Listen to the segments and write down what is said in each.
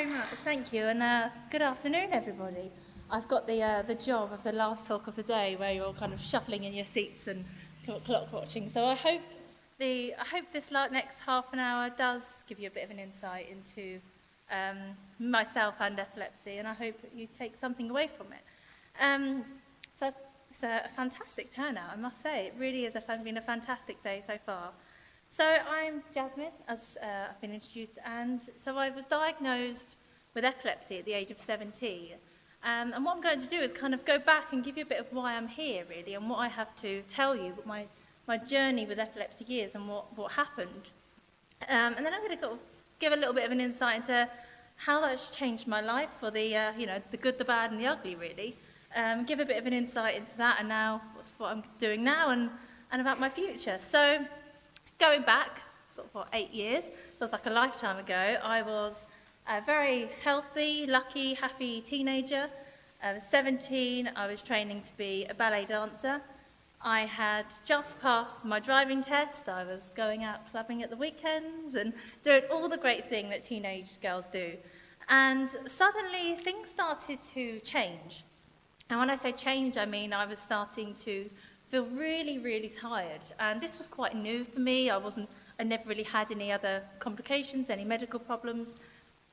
very much. Thank you, and good afternoon, everybody. I've got the job of the last talk of the day, where you're all kind of shuffling in your seats and clock watching. So I hope this next half an hour does give you a bit of an insight into myself and epilepsy, and I hope you take something away from it. So it's a fantastic turnout, I must say. It really has been a fantastic day so far. So I'm Jasmin, as I've been introduced, and so I was diagnosed with epilepsy at the age of 17. And what I'm going to do is kind of go back and give you a bit of why I'm here, really, and what I have to tell you, what my journey with epilepsy is and what happened. And then I'm going to give a little bit of an insight into how that's changed my life for the good, the bad, and the ugly, really. Give a bit of an insight into that, and now what I'm doing now, and about my future. So, going back, 8 years, feels like a lifetime ago, I was a very healthy, lucky, happy teenager. I was 17, I was training to be a ballet dancer. I had just passed my driving test, I was going out clubbing at the weekends and doing all the great things that teenage girls do. And suddenly things started to change. And when I say change, I mean I was starting to feel really, really tired. And this was quite new for me. I never really had any other complications, any medical problems.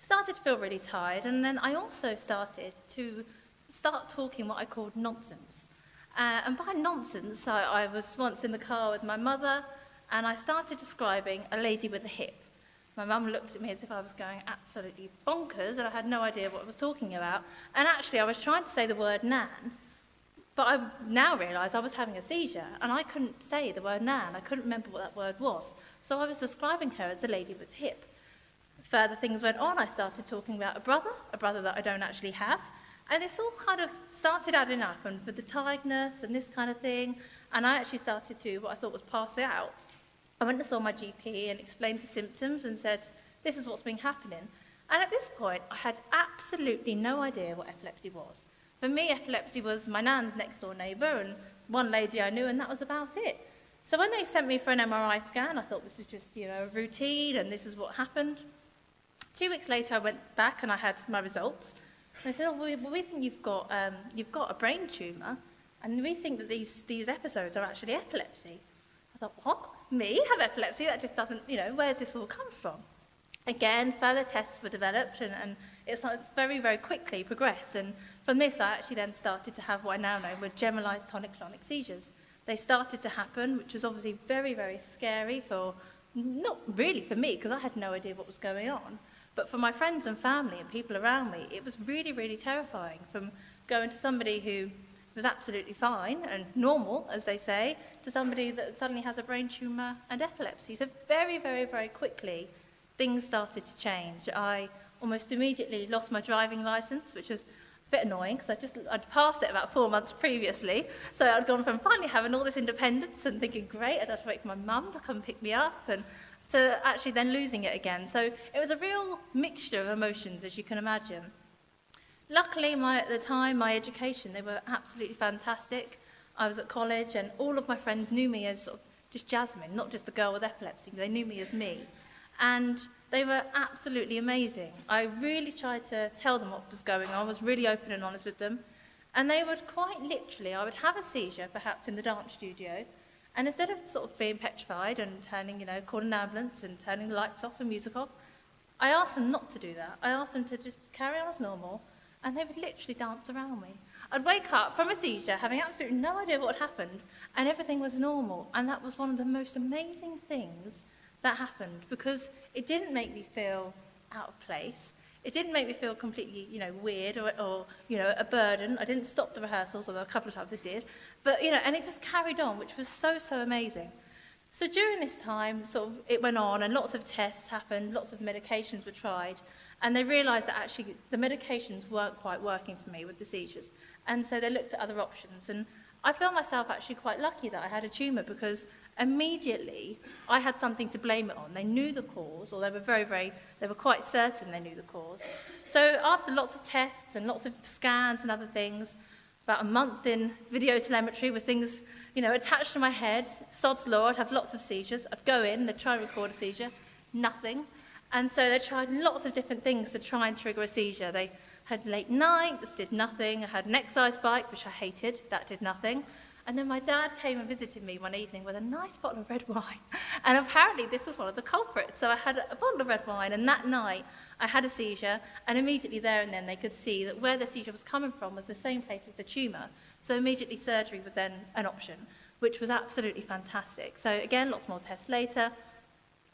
I started to feel really tired. And then I also started to talking what I called nonsense. And by nonsense, I was once in the car with my mother, and I started describing a lady with a hip. My mum looked at me as if I was going absolutely bonkers, and I had no idea what I was talking about. And actually, I was trying to say the word nan, but I now realise I was having a seizure, and I couldn't say the word nan. I couldn't remember what that word was. So I was describing her as the lady with the hip. Further things went on. I started talking about a brother that I don't actually have. And this all kind of started adding up, and with the tiredness and this kind of thing, and I actually started to, what I thought was pass out. I went and saw my GP and explained the symptoms and said, this is what's been happening. And at this point, I had absolutely no idea what epilepsy was. For me, epilepsy was my nan's next-door neighbour and one lady I knew, and that was about it. So when they sent me for an MRI scan, I thought this was just, a routine, and this is what happened. 2 weeks later, I went back and I had my results. And they said, we think you've got a brain tumour, and we think that these episodes are actually epilepsy. I thought, what? Me have epilepsy? That just doesn't, where's this all come from? Again, further tests were developed, and it's very, very quickly progressed. And from this, I actually then started to have what I now know were generalised tonic-clonic seizures. They started to happen, which was obviously very, very scary not really for me, because I had no idea what was going on. But for my friends and family and people around me, it was really, really terrifying, from going to somebody who was absolutely fine and normal, as they say, to somebody that suddenly has a brain tumour and epilepsy. So very, very, very quickly, things started to change. I almost immediately lost my driving licence, which was a bit annoying, because I'd passed it about 4 months previously. So I'd gone from finally having all this independence and thinking, great, I'd have to wait for my mum to come pick me up, and to actually then losing it again. So it was a real mixture of emotions, as you can imagine. Luckily, at the time, my education, they were absolutely fantastic. I was at college, and all of my friends knew me as sort of just Jasmin, not just the girl with epilepsy. They knew me as me. And they were absolutely amazing. I really tried to tell them what was going on. I was really open and honest with them. And they would quite literally, I would have a seizure, perhaps in the dance studio, and instead of sort of being petrified and turning, calling an ambulance and turning the lights off and music off, I asked them not to do that. I asked them to just carry on as normal, and they would literally dance around me. I'd wake up from a seizure, having absolutely no idea what had happened, and everything was normal. And that was one of the most amazing things that happened, because it didn't make me feel out of place. It didn't make me feel completely, weird or a burden. I didn't stop the rehearsals, although a couple of times I did. But, and it just carried on, which was so, so amazing. So during this time, it went on, and lots of tests happened, lots of medications were tried, and they realised that actually the medications weren't quite working for me with the seizures. And so they looked at other options. And I felt myself actually quite lucky that I had a tumour, because immediately I had something to blame it on. They knew the cause, or they were quite certain they knew the cause. So after lots of tests and lots of scans and other things, about a month in video telemetry with things, attached to my head, sod's law, I'd have lots of seizures. I'd go in, they'd try and record a seizure, nothing. And so they tried lots of different things to try and trigger a seizure. They had late nights, did nothing. I had an exercise bike, which I hated, that did nothing. And then my dad came and visited me one evening with a nice bottle of red wine. And apparently this was one of the culprits. So I had a bottle of red wine, and that night I had a seizure, and immediately there and then they could see that where the seizure was coming from was the same place as the tumour. So immediately surgery was then an option, which was absolutely fantastic. So again, lots more tests later.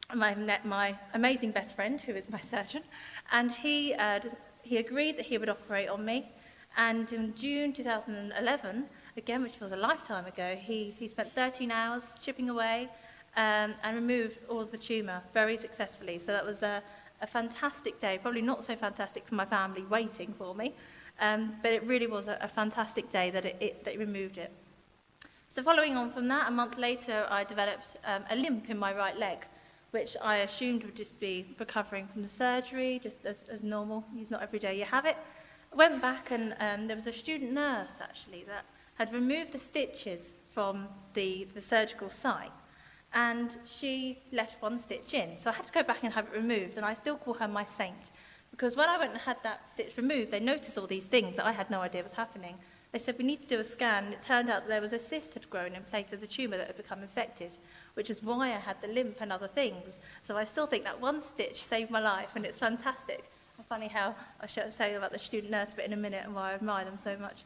I met my amazing best friend, who is my surgeon, and he agreed that he would operate on me. And in June 2011, again, which was a lifetime ago, he spent 13 hours chipping away and removed all of the tumour very successfully. So that was a fantastic day, probably not so fantastic for my family waiting for me, but it really was a fantastic day that it removed it. So following on from that, a month later, I developed a limp in my right leg, which I assumed would just be recovering from the surgery, just as normal. It's not every day you have it. I went back, and there was a student nurse, actually, that had removed the stitches from the surgical site, and she left one stitch in. So I had to go back and have it removed, and I still call her my saint, because when I went and had that stitch removed, they noticed all these things that I had no idea was happening. They said, we need to do a scan, and it turned out that there was a cyst had grown in place of the tumour that had become infected, which is why I had the limp and other things. So I still think that one stitch saved my life, and it's fantastic. Funny how I should say about the student nurse bit in a minute and why I admire them so much.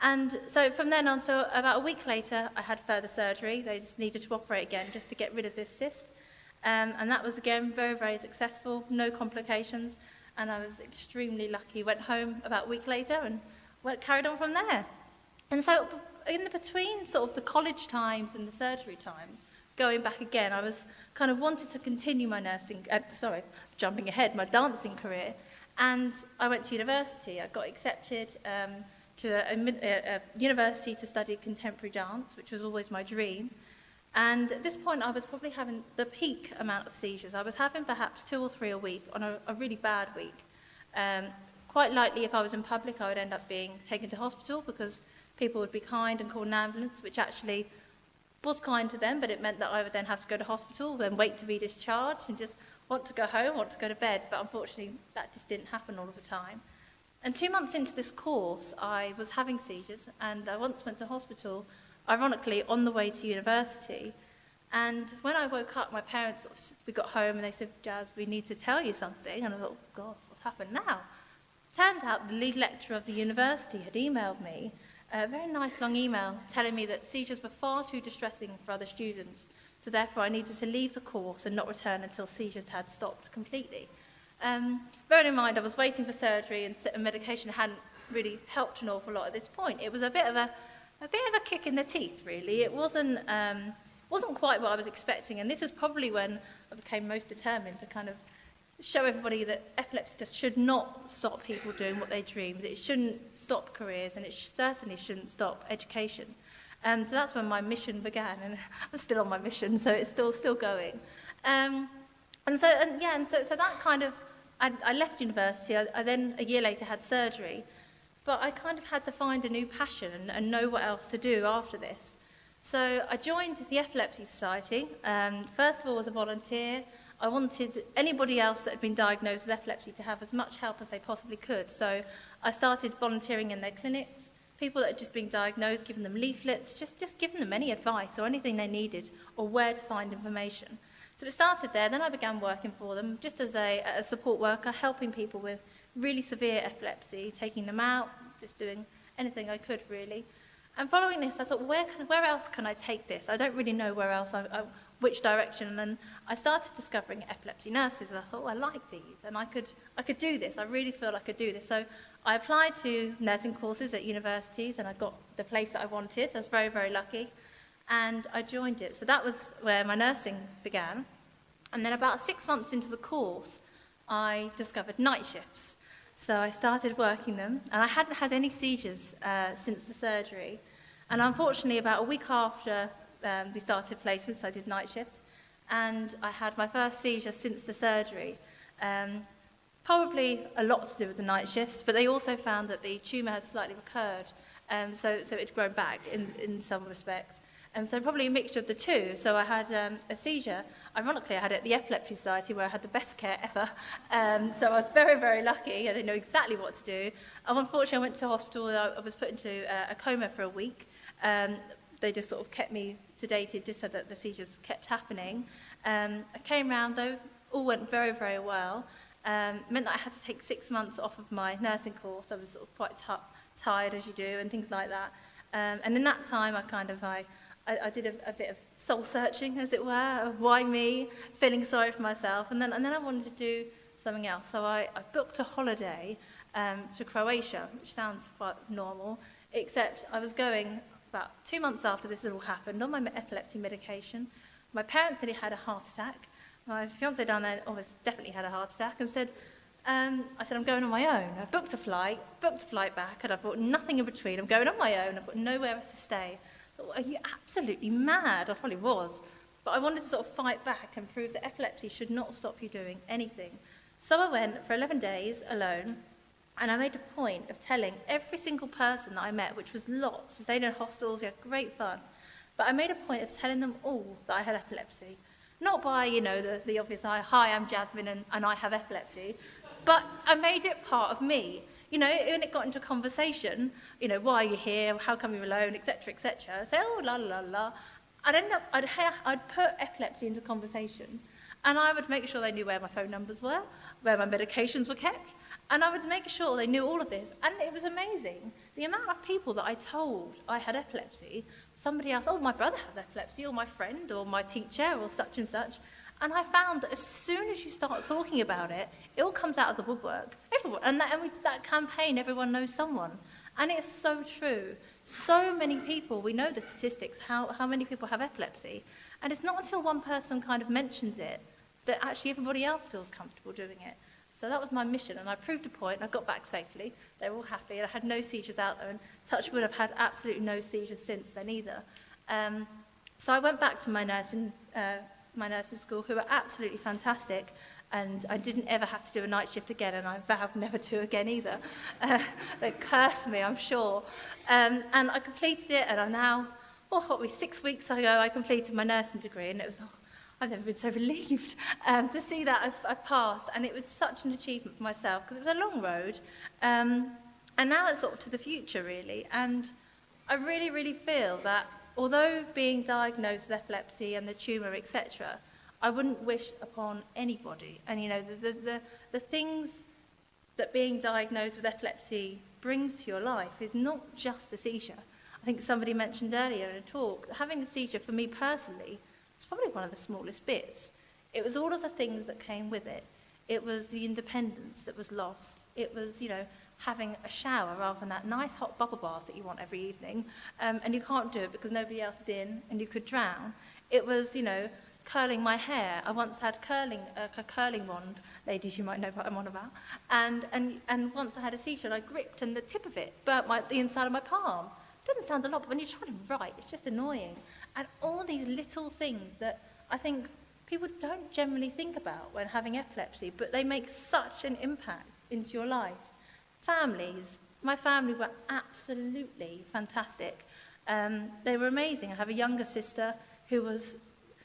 And so from then on, so about a week later, I had further surgery. They just needed to operate again just to get rid of this cyst. And that was, again, very, very successful, no complications. And I was extremely lucky. Went home about a week later and carried on from there. And so in the between sort of the college times and the surgery times, going back again, I was kind of wanted to continue my jumping ahead, my dancing career. And I went to university. I got accepted to a university to study contemporary dance, which was always my dream. And at this point, I was probably having the peak amount of seizures. I was having perhaps 2 or 3 a week on a really bad week. Quite likely, if I was in public, I would end up being taken to hospital because people would be kind and call an ambulance, which actually was kind to them, but it meant that I would then have to go to hospital, then wait to be discharged, and just want to go home, want to go to bed. But unfortunately, that just didn't happen all of the time. And 2 months into this course, I was having seizures, and I once went to hospital, ironically, on the way to university. And when I woke up, my parents, we got home, and they said, Jazz, we need to tell you something. And I thought, oh, God, what's happened now? Turned out the lead lecturer of the university had emailed me a very nice long email telling me that seizures were far too distressing for other students, so therefore I needed to leave the course and not return until seizures had stopped completely. Bearing in mind I was waiting for surgery and medication hadn't really helped an awful lot at this point. It was a bit of a kick in the teeth, really. It wasn't quite what I was expecting, and this is probably when I became most determined to kind of show everybody that epilepsy just should not stop people doing what they dreamed. It shouldn't stop careers, and it certainly shouldn't stop education. So that's when my mission began, and I'm still on my mission, so it's still going. So that kind of, I left university. I then, a year later, had surgery, but I kind of had to find a new passion and know what else to do after this. So I joined the Epilepsy Society, first of all as a volunteer. I wanted anybody else that had been diagnosed with epilepsy to have as much help as they possibly could. So I started volunteering in their clinics, people that had just been diagnosed, giving them leaflets, just giving them any advice or anything they needed or where to find information. So it started there. Then I began working for them just as a support worker, helping people with really severe epilepsy, taking them out, just doing anything I could, really. And following this, I thought, where else can I take this? I don't really know where else, which direction. And I started discovering epilepsy nurses, and I thought, I like these, and I could do this. I really feel I could do this. So I applied to nursing courses at universities, and I got the place that I wanted. I was very, very lucky, and I joined it. So that was where my nursing began. And then about 6 months into the course, I discovered night shifts. So I started working them, and I hadn't had any seizures since the surgery. And unfortunately, about a week after we started placements, I did night shifts, and I had my first seizure since the surgery. Probably a lot to do with the night shifts, but they also found that the tumour had slightly recurred, so it had grown back in some respects. So probably a mixture of the two. So I had a seizure. Ironically, I had it at the Epilepsy Society, where I had the best care ever. So I was very, very lucky. I didn't know exactly what to do. Unfortunately, I went to hospital. I was put into a coma for a week. They just sort of kept me sedated just so that the seizures kept happening. I came round, though. All went very, very well. Meant that I had to take 6 months off of my nursing course. I was sort of quite tired, as you do, and things like that. And in that time, I did a bit of soul searching, as it were, of why me, feeling sorry for myself, and then I wanted to do something else. So I booked a holiday to Croatia, which sounds quite normal, except I was going about 2 months after this had all happened on my epilepsy medication. My parents said he had a heart attack. My fiancé down there almost definitely had a heart attack, and said, I said, I'm going on my own. I booked a flight back, and I bought nothing in between. I'm going on my own. I've got nowhere else to stay. I thought, are you absolutely mad? I probably was. But I wanted to sort of fight back and prove that epilepsy should not stop you doing anything. So I went for 11 days alone, and I made a point of telling every single person that I met, which was lots. We stayed in hostels, we had great fun. But I made a point of telling them all that I had epilepsy. Not by, the obvious, hi, I'm Jasmin and I have epilepsy. But I made it part of me. When it got into conversation, why are you here? How come you're alone? Etc. I'd say, oh, la, la, la. I'd put epilepsy into conversation. And I would make sure they knew where my phone numbers were, where my medications were kept. And I would make sure they knew all of this. And it was amazing. The amount of people that I told I had epilepsy, somebody else, oh, my brother has epilepsy, or my friend, or my teacher, or such and such. And I found that as soon as you start talking about it, it all comes out of the woodwork. Everyone, and that campaign, everyone knows someone. And it's so true. So many people, we know the statistics, how many people have epilepsy. And it's not until one person kind of mentions it that actually everybody else feels comfortable doing it. So that was my mission, and I proved a point. I got back safely. They were all happy, and I had no seizures out there. And touch wood, I've had absolutely no seizures since then either. So I went back to my nursing school, who were absolutely fantastic, and I didn't ever have to do a night shift again, and I vowed never to again either. They cursed me, I'm sure. And I completed it, and I'm now, 6 weeks ago, I completed my nursing degree, and it was, I've never been so relieved to see that I've passed, and it was such an achievement for myself, because it was a long road, and now it's sort of to the future, really, and I really, really feel that although being diagnosed with epilepsy and the tumour, etc., I wouldn't wish upon anybody. And, the things that being diagnosed with epilepsy brings to your life is not just a seizure. I think somebody mentioned earlier in a talk, having a seizure for me personally was probably one of the smallest bits. It was all of the things that came with it. It was the independence that was lost. It was, having a shower rather than that nice hot bubble bath that you want every evening, and you can't do it because nobody else is in and you could drown. It was, curling my hair. I once had a curling wand, ladies, you might know what I'm on about, and once I had a seizure, I gripped and the tip of it burnt the inside of my palm. Doesn't sound a lot, but when you're trying to write, it's just annoying. And all these little things that I think people don't generally think about when having epilepsy, but they make such an impact into your life. Families. My family were absolutely fantastic. They were amazing. I have a younger sister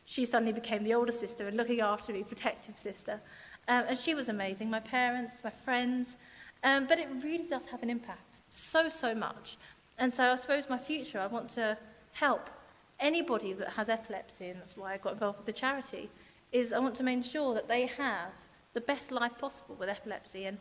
she suddenly became the older sister and looking after me, protective sister. And she was amazing. My parents, my friends. But it really does have an impact. So, so much. And so I suppose my future, I want to help anybody that has epilepsy, and that's why I got involved with the charity, is I want to make sure that they have the best life possible with epilepsy. And,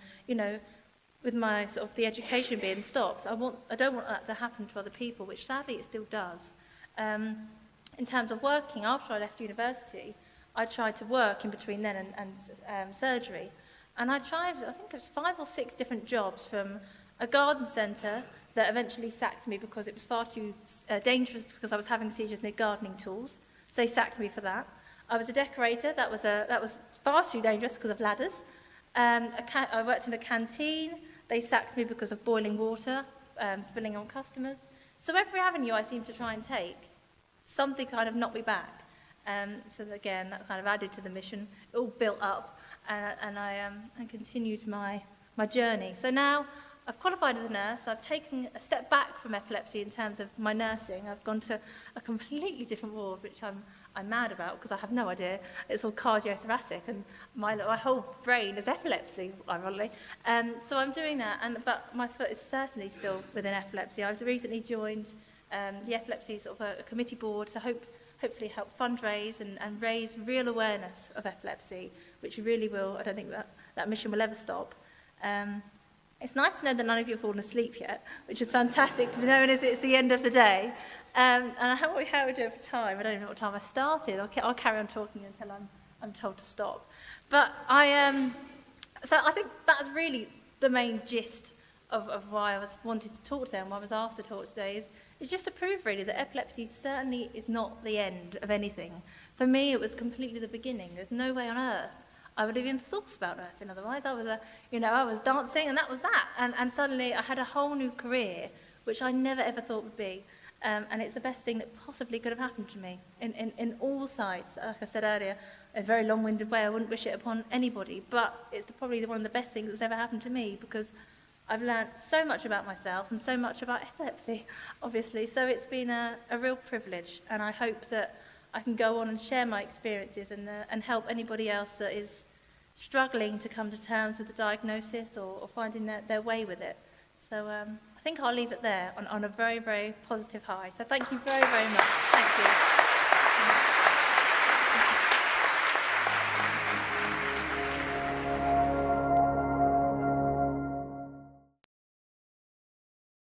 with my sort of the education being stopped, I don't want that to happen to other people, which sadly it still does. In terms of working, after I left university, I tried to work in between then and surgery. And I think it was 5 or 6 different jobs, from a garden centre that eventually sacked me because it was far too dangerous because I was having seizures near gardening tools. So they sacked me for that. I was a decorator. That was far too dangerous because of ladders. I worked in a canteen. They sacked me because of boiling water, spilling on customers. So every avenue I seemed to try and take, something kind of knocked me back. So again, that kind of added to the mission. It all built up, and I continued my journey. So now I've qualified as a nurse. I've taken a step back from epilepsy in terms of my nursing. I've gone to a completely different ward, which I'm mad about because I have no idea. It's all cardiothoracic, and my whole brain is epilepsy, ironically. So I'm doing that, but my foot is certainly still within epilepsy. I've recently joined the epilepsy sort of a committee board to hopefully help fundraise and raise real awareness of epilepsy, which really will. I don't think that mission will ever stop. It's nice to know that none of you have fallen asleep yet, which is fantastic, knowing as it's the end of the day. And how we do it for time. I don't even know what time I started. I'll carry on talking until I'm told to stop. But so I think that's really the main gist of why I was wanted to talk today and why I was asked to talk today is just to prove really that epilepsy certainly is not the end of anything. For me, it was completely the beginning. There's no way on earth I would have even thought about nursing otherwise. I was dancing and that was that. And suddenly I had a whole new career, which I never ever thought would be. And it's the best thing that possibly could have happened to me in all sides. Like I said earlier, a very long-winded way, I wouldn't wish it upon anybody, but it's probably one of the best things that's ever happened to me because I've learned so much about myself and so much about epilepsy, obviously. So it's been a real privilege, and I hope that I can go on and share my experiences and help anybody else that is struggling to come to terms with the diagnosis or finding their way with it. So I think I'll leave it there on a very, very positive high. So thank you very, very much. Thank you.